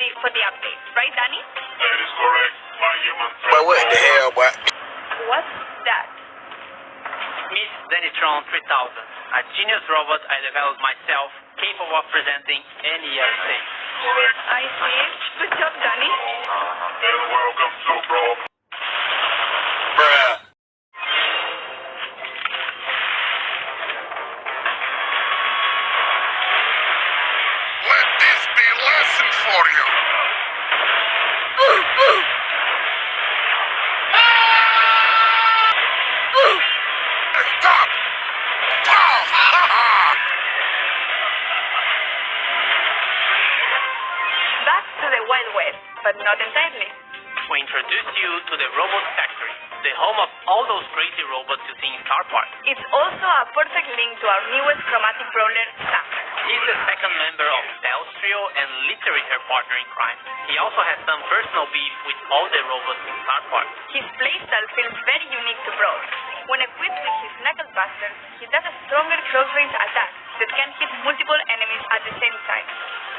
ready for the update, right, Danny? That is correct. My human friend. But what the hell, boy? What's that? Miss Denitron 3000, a genius robot I developed myself, capable of presenting any state. Correct. I see. Good job, Danny. And welcome to Brawl. Bruh. Let this be a lesson for you. Stop! Back to the Wild West, but not entirely. We introduce you to the Robot Factory, the home of all those crazy robots you see in Star Park. It's also a perfect link to our newest chromatic brawler, Sam. He's the second member of Stealth Trio and literally her partner in crime. He also has some personal beef with all the robots in Star Park. His playstyle feels very unique to Brawl. When equipped with his Knuckle Buster, he does a stronger close-range attack that can hit multiple enemies at the same time.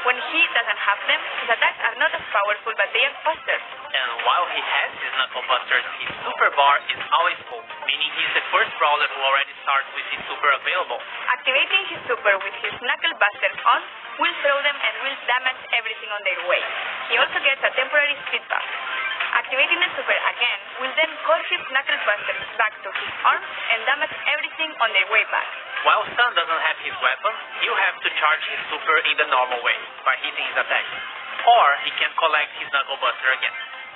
When he doesn't have them, his attacks are not as powerful, but they are faster. And while he has his Knuckle Busters, his super bar is always full, meaning he's the first brawler who already starts with his super available. Activating his super with his Knuckle Busters on will throw them and will damage everything on their way. He also gets a temporary speed buff. Activating the super again will then call his Knuckle Busters back to his arms and damage everything on their way back. While Sun doesn't have his weapon, he'll have to charge his super in the normal way, by hitting his attack. Or he can collect his Knuckle Buster again.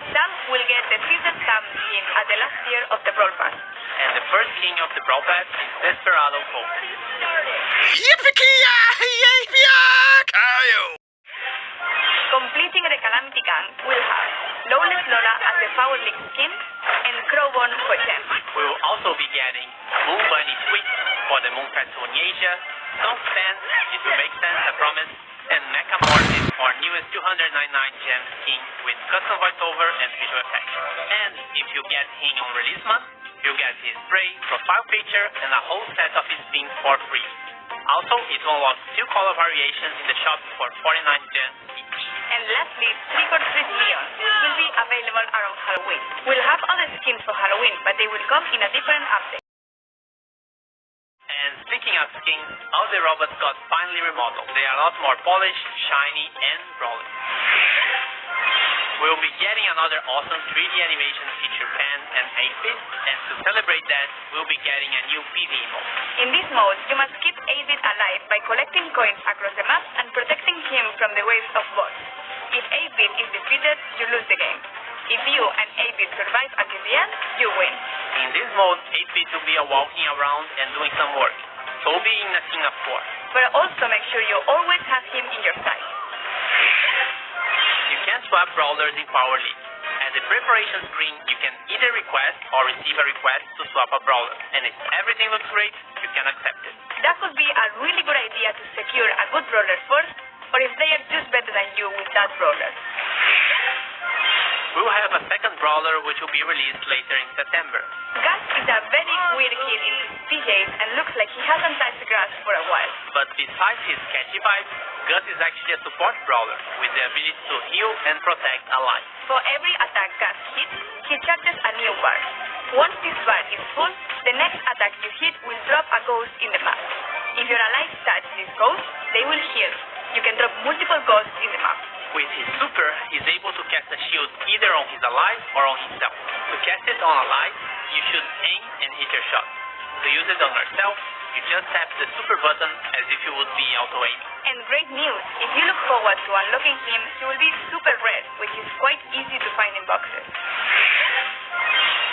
Sam will get the Season Sam skin at the last tier of the Brawl Pass. And the first king of the Brawl Pass is Desperado Pope. Yippee-ki-yay, Completing the Calamity Gang will have Lawless Lola as the Power League skin and Crowbone for Gem. We will also be getting Moon Bunny Tweet for the Moon Festival in Asia, Don't Stand, It Will Make Sense, I Promise, and Mecha Mortis, our newest 299 gem skin with custom voiceover and visual effects. And if you get him on release month, you'll get his spray, profile picture, and a whole set of his skins for free. Also, it unlocks 2 color variations in the shop for 49 gems each. And lastly, Trick or Treat Leon will be available around Halloween. We'll have other skins for Halloween, but they will come in a different update. And speaking of skins, all the robots got finally remodeled. They are a lot more polished, shiny, and brawly. We'll be getting another awesome 3D animation feature pen and 8-bit, and to celebrate that, we'll be getting a new PvE mode. In this mode, you must keep 8-bit alive by collecting coins across the map and protecting him from the waves of bots. If 8-bit is defeated, you lose the game. If you and 8-bit survive until the end, you win. In this mode, 8-bit will be walking around and doing some work, so be in a team of 4. But also make sure you always have him in your sight. You can swap brawlers in Power League. At the preparation screen, you can either request or receive a request to swap a brawler, and if everything looks great, you can accept it. That could be a really good idea to secure a good brawler first, or if they are just better than you with that brawler. We'll have a second brawler which will be released later in September. Gus is a very weird kid in his PJs and looks like he hasn't touched grass for a while. But besides his catchy vibes, Gus is actually a support brawler with the ability to heal and protect allies. For every attack Gus hits, he charges a new bar. Once this bar is full, the next attack you hit will drop a ghost in the map. If your allies touch this ghost, they will heal. You can drop multiple ghosts in the map. With his super, he's able to cast a shield either on his allies or on himself. To cast it on allies, you should aim and hit your shot. To use it on yourself, you just tap the super button as if you would be auto-aiming. And great news, if you look forward to unlocking him, he will be super rare, which is quite easy to find in boxes.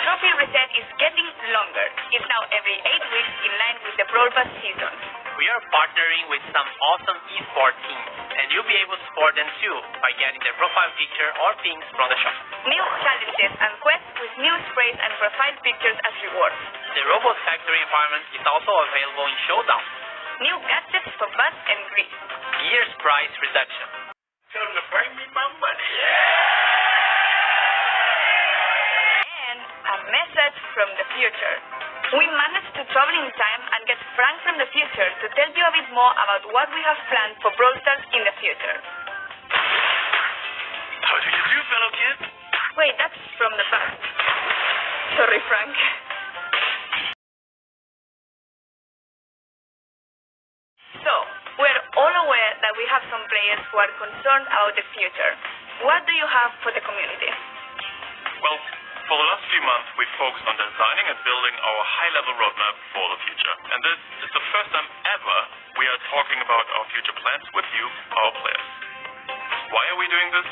Trophy reset is getting longer. It's now every 8 weeks in line with the Brawl Pass season. We are partnering with some awesome esports teams, and you'll be able to support them too by getting their profile picture or pings from the shop. New challenges and quests with new sprays and profile pictures as rewards. The Robot Factory environment is also available in Showdown. New gadgets for Buzz and Grease. Year's price reduction. Tell them to bring me my money. And a message from the future. We managed to travel in time and get Frank from the future to tell you a bit more about what we have planned for Brawl Stars in the future. fellow kids? Wait, that's from the past. Sorry, Frank. So, we're all aware that we have some players who are concerned about the future. What do you have for the community? Well, for the last few months, we've focused on designing and building our high-level roadmap for the future. And this is the first time ever we are talking about our future plans with you, our players. Why are we doing this?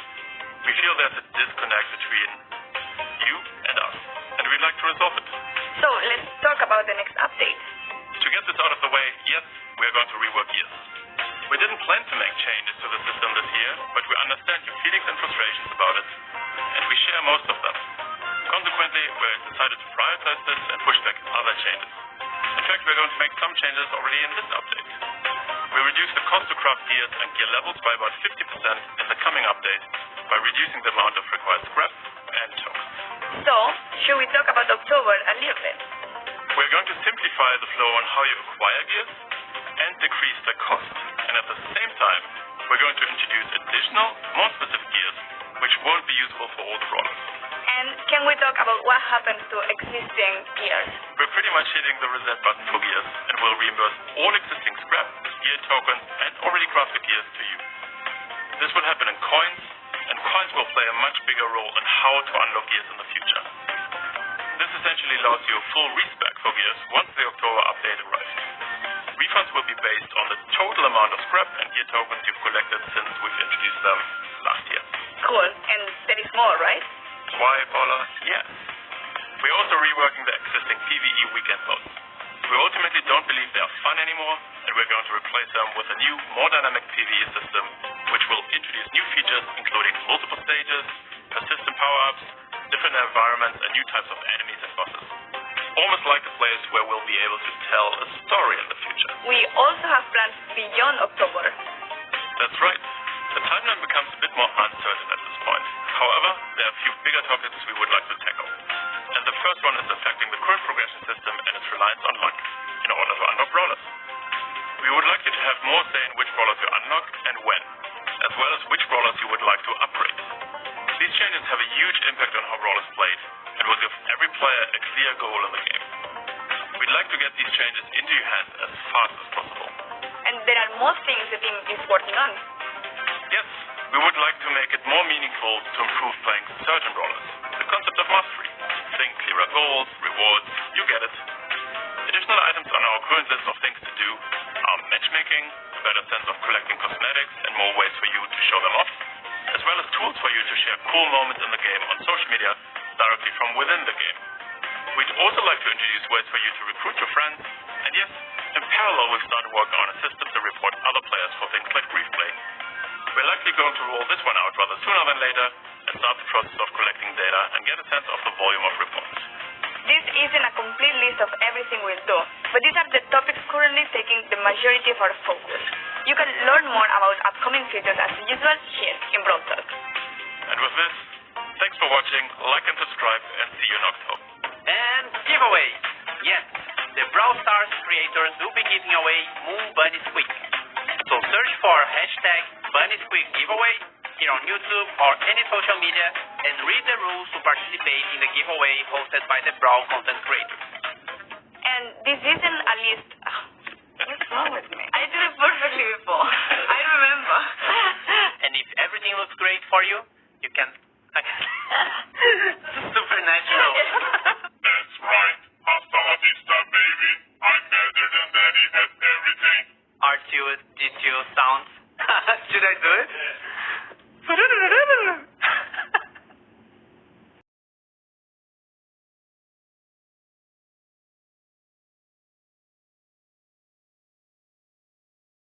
We feel there's a disconnect between you and us, and we'd like to resolve it. So, let's talk about the next update. To get this out of the way, yes, we are going to rework gears. We didn't plan to make changes to the system this year, but we understand your feelings and frustrations about it, and we share most of them. Consequently, we decided to prioritize this and push back other changes. In fact, we're going to make some changes already in this update. We reduced the cost to craft gears and gear levels by about 50% in the coming update by reducing the amount of required scrap and tokens. So, should we talk about October a little bit? We're going to simplify the flow on how you acquire gears and decrease their cost. And at the same time, we're going to introduce additional, more specific gears, which won't be useful for all the brawlers. And can we talk about what happens to existing gears? We're pretty much hitting the reset button for gears, and will reimburse all existing scrap, gear tokens, and already crafted gears to you. This will happen in coins, and coins will play a much bigger role in how to unlock gears in the future. This essentially allows you a full respec for gears once the October update arrives. Refunds will be based on the total amount of scrap and gear tokens you've collected since we've introduced them last year. Cool. And there is more, right? Why, Paula? Yes. We're also reworking the existing PvE weekend modes. We ultimately don't believe they are fun anymore, and we're going to replace them with a new, more dynamic PvE system, which will introduce new features including multiple stages, persistent power-ups, different environments, and new types of enemies and bosses. Almost like a place where we'll be able to tell a story in the future. We also have plans beyond October. That's right. The timeline becomes a bit more uncertain at this point. However, there are a few bigger topics we would like to tackle. And the first one is affecting the current progression system and its reliance on luck in order to unlock brawlers. We would like you to have more say in which brawlers you unlock and when, as well as which brawlers you would like to upgrade. These changes have a huge impact on how brawlers played, and will give every player a clear goal in the game. We'd like to get these changes into your hands as fast as possible. And there are more things the team is working on. Yes, we would like to make it more meaningful to improve playing certain brawlers. The concept of mastery. Think clearer goals, rewards, you get it. Additional items on our current list of things to do are matchmaking, a better sense of collecting cosmetics and more ways for you to show them off, as well as tools for you to share cool moments in the game on social media directly from within the game. We'd also like to introduce ways for you to recruit your friends, and yes, in parallel we've started working on a system to report other players for things like brief play. We're likely going to roll this one out rather sooner than later and start the process of collecting data and get a sense of the volume of reports. This isn't a complete list of everything we'll do, but these are the topics currently taking the majority of our focus. You can learn more about upcoming features as usual here in Brawl Talks. And with this, thanks for watching, like and subscribe, and see you in October. And giveaways. Yes, the Brawl Stars creators will be giving away Moon Bunny Squeak. So search for #BunnySqueak giveaway here on YouTube or any social media and read the rules to participate in the giveaway hosted by the Brawl content creators. And this isn't a list. What's wrong with me? I did it perfectly before. I remember. And if everything looks great for you, you can... Supernatural. That's right. Hasta la vista, baby. I'm better than Daddy at everything. R2, D2 sounds. Should I do it?